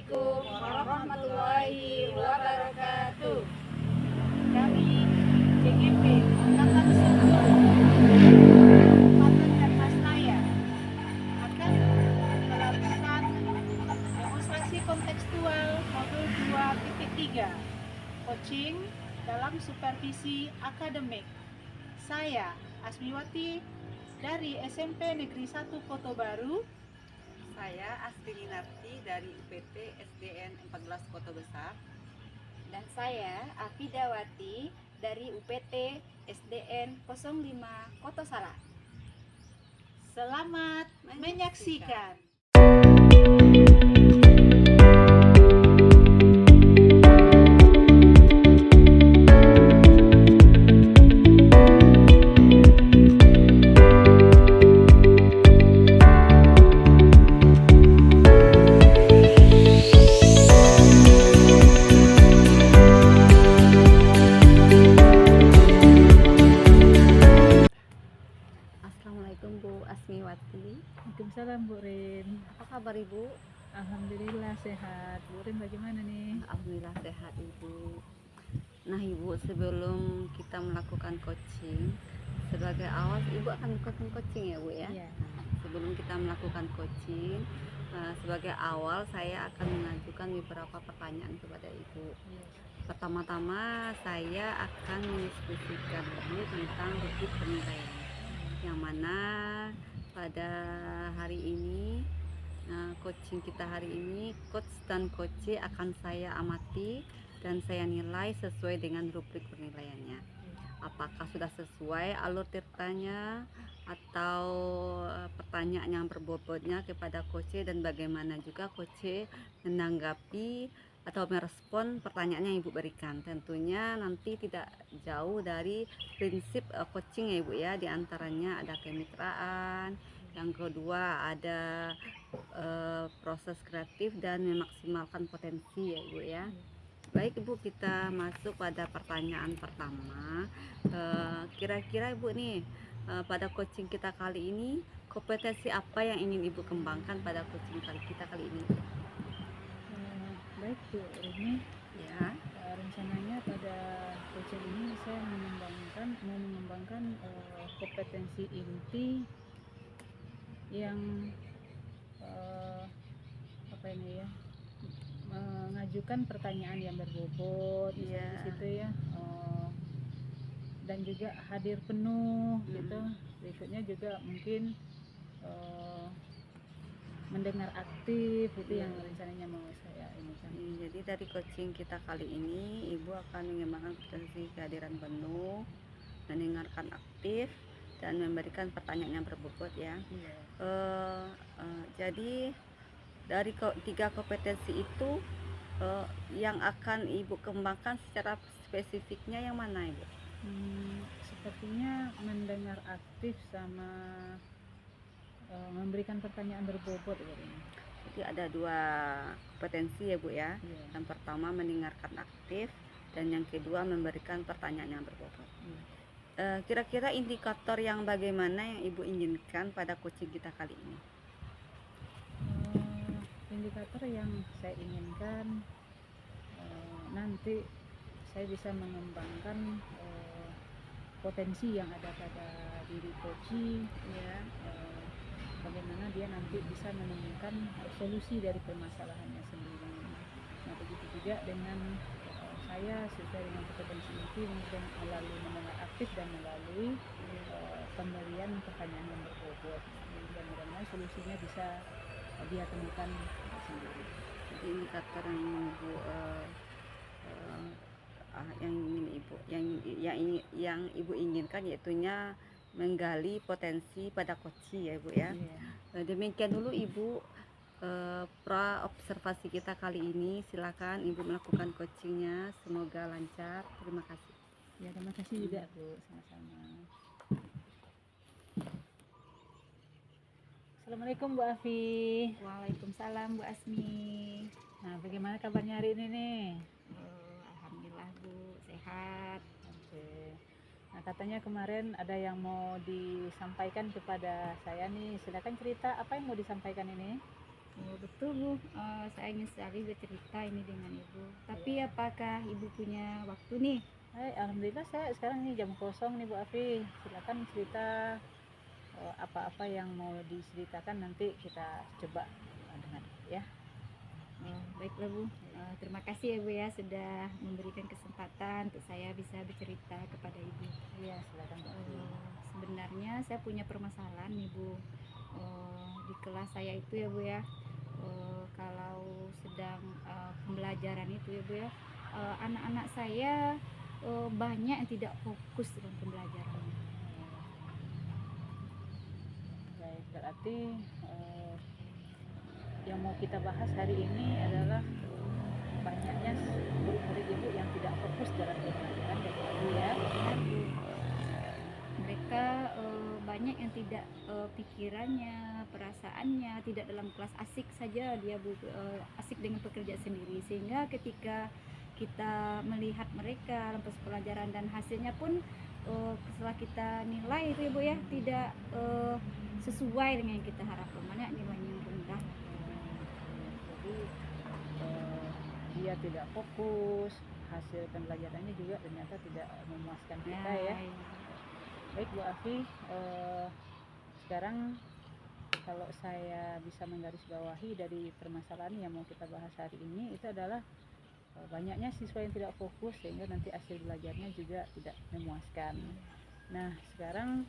Assalamualaikum warahmatullahi wabarakatuh. Kami CGP Angkatan 10 Kabupaten Darmasraya akan melakukan demonstrasi kontekstual modul 2.3 coaching dalam supervisi akademik. Saya Asmiwati dari SMP Negeri 1 Koto Baru. Saya Astri Narti dari UPT SDN 14 Koto Besar. Dan saya Afidawati dari UPT SDN 05 Koto Salak. Selamat menyaksikan. Assalamualaikum Bu Asmiwati. Waalaikumsalam Bu Rin. Apa kabar Ibu? Alhamdulillah sehat. Bu Rin bagaimana nih? Alhamdulillah sehat Ibu. Nah Ibu, sebelum kita melakukan coaching, sebagai awal Ibu akan melakukan coaching ya Bu ya? Iya. Nah, sebelum kita melakukan coaching, sebagai awal saya akan mengajukan beberapa pertanyaan kepada Ibu. Iya. Pertama-tama saya akan mendiskusikan dulu tentang rubrik penilaian, yang mana pada hari ini coaching kita hari ini, coach dan coach akan saya amati dan saya nilai sesuai dengan rubrik penilaiannya. Apakah sudah sesuai alur tirtanya atau pertanyaan yang berbobotnya kepada coach, dan bagaimana juga coach menanggapi atau merespon pertanyaan yang Ibu berikan. Tentunya nanti tidak jauh dari prinsip coaching ya Ibu ya, diantaranya ada kemitraan, yang kedua ada proses kreatif dan memaksimalkan potensi ya Ibu ya. Baik Ibu, kita masuk pada pertanyaan pertama. Kira-kira Ibu nih, pada coaching kita kali ini, kompetensi apa yang ingin Ibu kembangkan pada coaching kita kali ini? Baik Bu Rini, Ya. rencananya pada coaching ini saya mau mengembangkan kompetensi inti yang apa ini ya, mengajukan pertanyaan yang berbobot Iya. di situ ya, dan juga hadir penuh gitu. Berikutnya juga mungkin mendengar aktif itu yang rencananya mau saya ini kan. Jadi dari coaching kita kali ini, Ibu akan mengembangkan potensi kehadiran penuh, mendengarkan aktif, dan memberikan pertanyaan yang berbobot ya. Iya. Jadi dari tiga kompetensi itu, yang akan Ibu kembangkan secara spesifiknya yang mana Ibu? Sepertinya mendengar aktif sama memberikan pertanyaan berbobot ya ini. Jadi ada dua kompetensi ya Bu ya. Iya. Yang pertama mendengarkan aktif, dan yang kedua memberikan pertanyaan yang berbobot. Kira-kira indikator yang bagaimana yang Ibu inginkan pada coaching kita kali ini? Indikator yang saya inginkan nanti saya bisa mengembangkan potensi yang ada pada diri coaching ya, bagaimana dia nanti bisa menemukan solusi dari permasalahannya sendiri. Nah begitu juga dengan saya sesuai dengan kompetensi itu melalui mendengar aktif dan melalui pemberian pertanyaan yang berbobot. Mudah-mudahan solusinya bisa dia temukan sendiri. Jadi indikator yang Ibu yang Ibu inginkan yaitunya menggali potensi pada coaching ya Ibu ya. Iya. Demikian dulu Ibu pra observasi kita kali ini. Silakan Ibu melakukan coachingnya, semoga lancar. Terima kasih. Ya, terima kasih juga Bu, sama-sama. Assalamualaikum Bu Afi. Waalaikumsalam Bu Asmi. Nah, bagaimana kabarnya hari ini nih? Alhamdulillah Bu, sehat. Oke. Nah, katanya kemarin ada yang mau disampaikan kepada saya nih. Silakan cerita apa yang mau disampaikan ini. Oh, betul Bu. Saya ingin sekali bercerita ini dengan Ibu. Tapi apakah Ibu punya waktu nih? Hai, alhamdulillah saya sekarang ini jam kosong nih Bu Afi. Silakan cerita apa-apa yang mau diceritakan, nanti kita coba dengar ya. Oh, baiklah Bu. Terima kasih ya Bu ya sudah memberikan kesempatan untuk saya bisa bercerita kepada Ibu. Iya, silakan Bu Afi. Sebenarnya saya punya permasalahan nih Bu. Di kelas saya itu ya Bu ya. Kalau sedang pembelajaran itu ya Bu ya, anak-anak saya banyak yang tidak fokus dalam pembelajaran. Baik, berarti yang mau kita bahas hari ini adalah banyaknya murid-murid Ibu yang tidak fokus dalam pembelajaran ya Bu Afi ya. Mereka banyak yang tidak pikirannya, perasaannya tidak dalam kelas, asik saja dia Bu, asik dengan pekerjaan sendiri, sehingga ketika kita melihat mereka dalam pelajaran dan hasilnya pun setelah kita nilai itu ya Bu ya, tidak sesuai dengan yang kita harapkan, banyak nilainya yang rendah. Jadi dia tidak fokus, hasil pembelajarannya juga ternyata tidak memuaskan kita ya. Baik Bu Afi, sekarang kalau saya bisa menggarisbawahi dari permasalahan yang mau kita bahas hari ini, itu adalah banyaknya siswa yang tidak fokus sehingga nanti hasil belajarnya juga tidak memuaskan. Nah, sekarang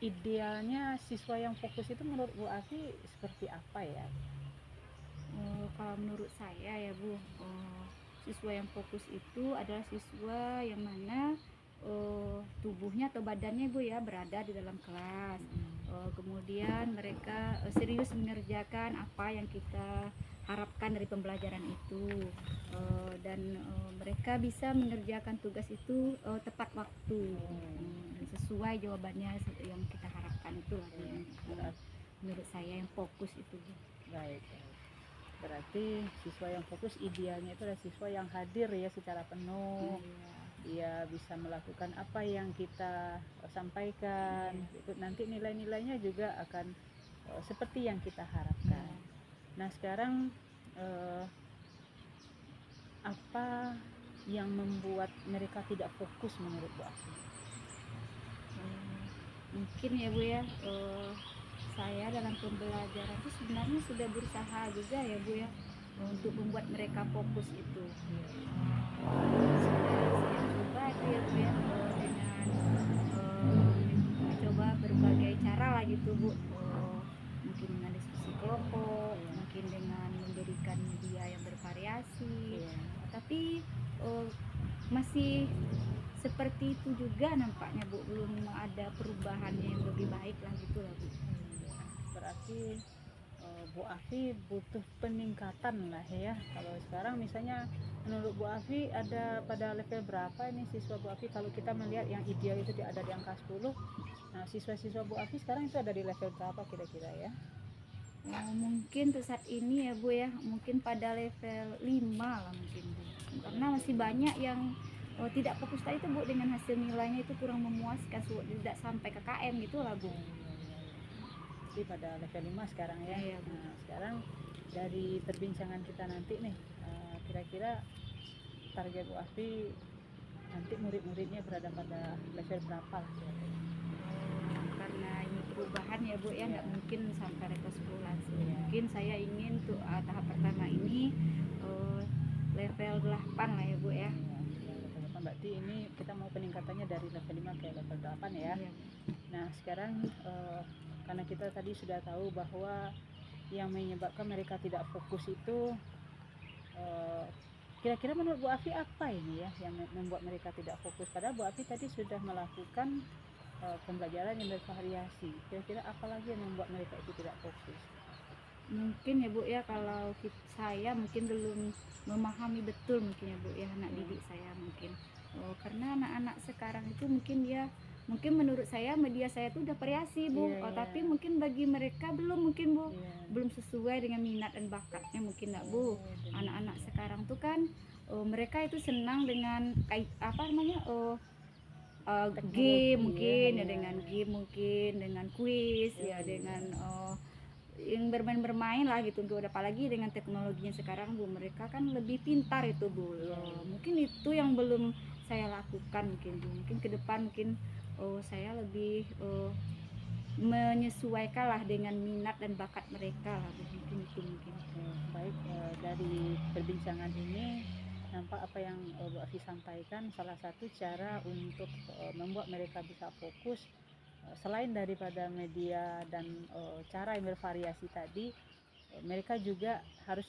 idealnya siswa yang fokus itu menurut Bu Afi seperti apa ya? Kalau menurut saya ya Bu, siswa yang fokus itu adalah siswa yang mana tubuhnya atau badannya Bu ya berada di dalam kelas. Kemudian mereka serius mengerjakan apa yang kita harapkan dari pembelajaran itu, dan mereka bisa mengerjakan tugas itu tepat waktu, dan sesuai jawabannya yang kita harapkan itu menurut saya yang fokus itu Bu. Baik. Berarti siswa yang fokus idealnya itu adalah siswa yang hadir ya secara penuh. Dia bisa melakukan apa yang kita sampaikan. Itu nanti nilai-nilainya juga akan seperti yang kita harapkan. Nah, sekarang apa yang membuat mereka tidak fokus menurut Bu Afi? Mungkin ya Bu ya, saya dalam pembelajaran itu sebenarnya sudah berusaha juga ya Bu ya, untuk membuat mereka fokus itu. Sudah saya coba itu ya Bu ya, dengan mencoba berbagai cara lah gitu Bu, mungkin dengan diskusi kelompok, mungkin dengan memberikan media yang bervariasi, tapi masih seperti itu juga nampaknya Bu, belum ada perubahannya yang lebih baik lah gitu lah Bu. Berarti Bu Afi butuh peningkatan lah ya. Kalau sekarang misalnya menurut Bu Afi ada pada level berapa ini siswa Bu Afi? Kalau kita melihat yang ideal itu ada di angka 10. Nah, siswa-siswa Bu Afi sekarang itu ada di level berapa kira-kira ya? Mungkin untuk saat ini ya Bu ya, mungkin pada level 5 lah mungkin Bu. Karena masih banyak yang tidak fokus tadi itu Bu, dengan hasil nilainya itu kurang memuaskan, tidak sampai KKM gitu lah Bu. Pada level 5 sekarang ya. Iya, nah, sekarang dari perbincangan kita nanti nih, kira-kira target Bu Afi nanti murid-muridnya berada pada level berapa lah karena ini perubahan ya Bu ya, nggak mungkin sampai level 10 langsung. Mungkin saya ingin untuk tahap pertama ini level 8 lah ya Bu ya. Level 8 berarti ini kita mau peningkatannya dari level 5 ke level 8 ya. Nah, sekarang karena kita tadi sudah tahu bahwa yang menyebabkan mereka tidak fokus itu kira-kira menurut Bu Afi apa ini ya yang membuat mereka tidak fokus? Padahal Bu Afi tadi sudah melakukan pembelajaran yang bervariasi. Kira-kira apa lagi yang membuat mereka itu tidak fokus? Mungkin ya Bu ya, kalau saya mungkin belum memahami betul mungkin ya Bu ya, anak didik saya mungkin. Karena anak-anak sekarang itu mungkin menurut saya media saya itu udah variasi Bu, tapi mungkin bagi mereka belum mungkin Bu, belum sesuai dengan minat dan bakatnya mungkin enggak Bu. Anak-anak sekarang tuh kan mereka itu senang dengan game mungkin ya, dengan game mungkin, dengan kuis ya, dengan yang bermain-bermain lah gitu Bu. Apalagi dengan teknologinya sekarang Bu, mereka kan lebih pintar itu Bu. Mungkin itu yang belum saya lakukan mungkin Bu. Mungkin ke depan mungkin saya lebih menyesuaikan lah dengan minat dan bakat mereka lah Bu. Mungkin itu mungkin. Baik, dari perbincangan ini nampak apa yang Bu Afi sampaikan, salah satu cara untuk membuat mereka bisa fokus selain daripada media dan cara yang bervariasi tadi, mereka juga harus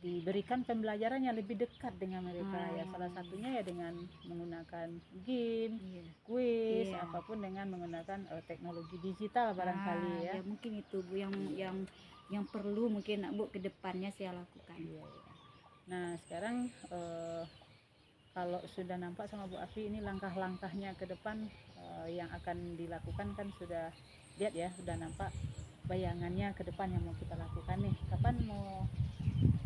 diberikan pembelajaran yang lebih dekat dengan mereka ya, salah satunya ya dengan menggunakan game, kuis, apapun dengan menggunakan teknologi digital barangkali ya. Ya mungkin itu Bu yang perlu mungkin Bu ke depannya saya lakukan. Nah sekarang kalau sudah nampak sama Bu Afi ini langkah-langkahnya ke depan yang akan dilakukan kan sudah lihat ya, sudah nampak bayangannya ke depan yang mau kita lakukan nih. Kapan mau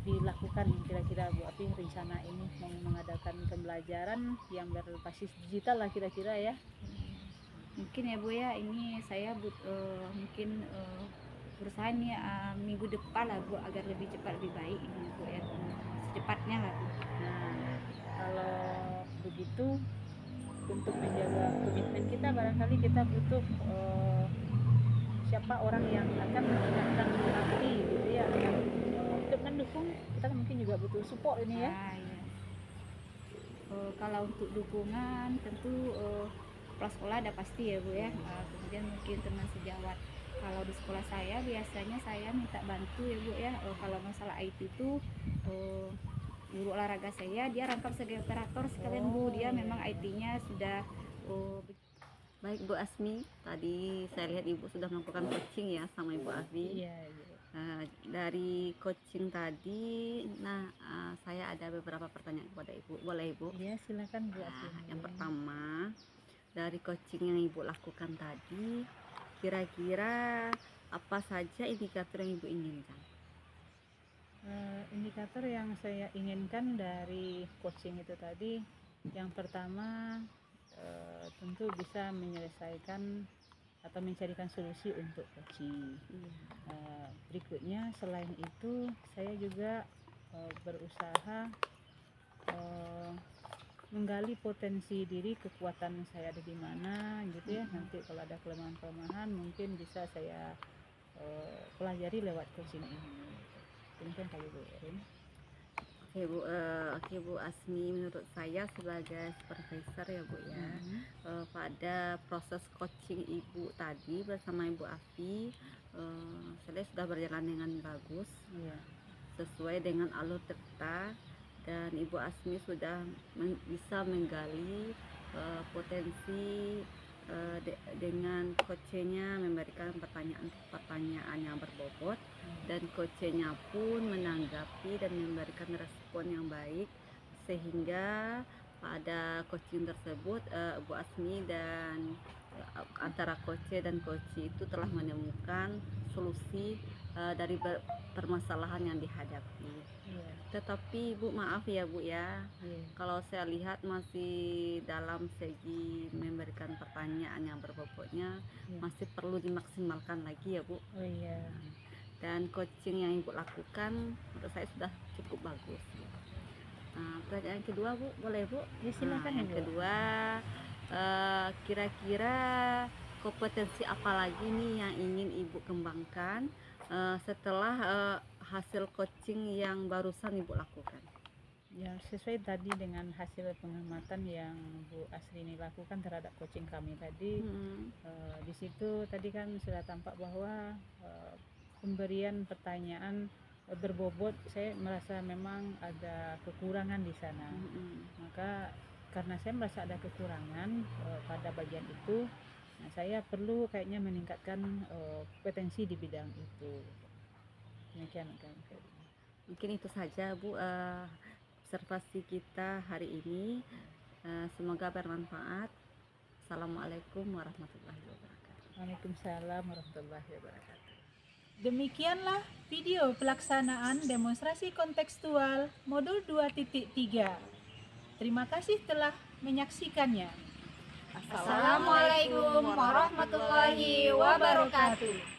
dilakukan kira-kira Bu Afi rencana ini, mau mengadakan pembelajaran yang berbasis digital lah kira-kira ya? Mungkin ya Bu ya, ini saya mungkin berusaha nih minggu depan lah Bu, agar lebih cepat lebih baik ini Bu ya, secepatnya lah Bu. Nah kalau begitu, untuk menjaga komitmen kita barangkali kita butuh siapa orang yang akan mengingatkan Bu Afi gitu ya, yang untuk mendukung. Kita mungkin juga butuh support ini ya. Iya. Kalau untuk dukungan tentu kepala sekolah ada pasti ya Bu ya. Kemudian mungkin teman sejawat. Kalau di sekolah saya biasanya saya minta bantu ya Bu ya. Kalau masalah IT itu guru olahraga saya dia rangkap sebagai operator sekalian Bu, dia memang IT-nya sudah Baik Bu Asmi, tadi saya lihat Ibu sudah melakukan coaching ya sama Ibu Afi. Iya. Dari coaching tadi, saya ada beberapa pertanyaan kepada Ibu, boleh Ibu? Iya silakan Bu Afi. Yang pertama, dari coaching yang Ibu lakukan tadi, kira-kira apa saja indikator yang Ibu inginkan? Indikator yang saya inginkan dari coaching itu tadi, yang pertama tentu bisa menyelesaikan atau mencarikan solusi untuk coaching. Berikutnya selain itu saya juga berusaha menggali potensi diri, kekuatan saya ada di mana gitu ya. Nanti kalau ada kelemahan-kelemahan mungkin bisa saya pelajari lewat coaching ini. Mungkin kali Bu Erin. Oke Bu Asmi, menurut saya sebagai supervisor ya Bu ya, pada proses coaching Ibu tadi bersama Ibu Afi, saya sudah berjalan dengan bagus, sesuai dengan alur cerita, dan Ibu Asmi sudah bisa menggali potensi dengan coachnya, memberikan pertanyaan yang berbobot, dan coachnya pun menanggapi dan memberikan respon yang baik, sehingga pada coaching tersebut Bu Asmi dan antara coach dan coach itu telah menemukan solusi dari permasalahan yang dihadapi. Tetapi Bu, maaf ya Bu ya, kalau saya lihat masih dalam segi memberikan pertanyaan yang berbobotnya masih perlu dimaksimalkan lagi ya Bu. Dan coaching yang Ibu lakukan menurut saya sudah cukup bagus. Pertanyaan kedua Bu, boleh Bu? Ya silakan. Yang kedua, kira-kira kompetensi apa lagi nih yang ingin Ibu kembangkan setelah hasil coaching yang barusan Ibu lakukan? Ya sesuai tadi dengan hasil pengamatan yang Bu Asri ini lakukan terhadap coaching kami tadi, di situ tadi kan sudah tampak bahwa pemberian pertanyaan berbobot, saya merasa memang ada kekurangan di sana. Maka karena saya merasa ada kekurangan pada bagian itu, nah saya perlu kayaknya meningkatkan kompetensi di bidang itu. Demikian kan. Mungkin itu saja Bu observasi kita hari ini. Semoga bermanfaat. Assalamualaikum warahmatullahi wabarakatuh. Waalaikumsalam warahmatullahi wabarakatuh. Demikianlah video pelaksanaan demonstrasi kontekstual modul 2.3. Terima kasih telah menyaksikannya. Assalamualaikum warahmatullahi wabarakatuh.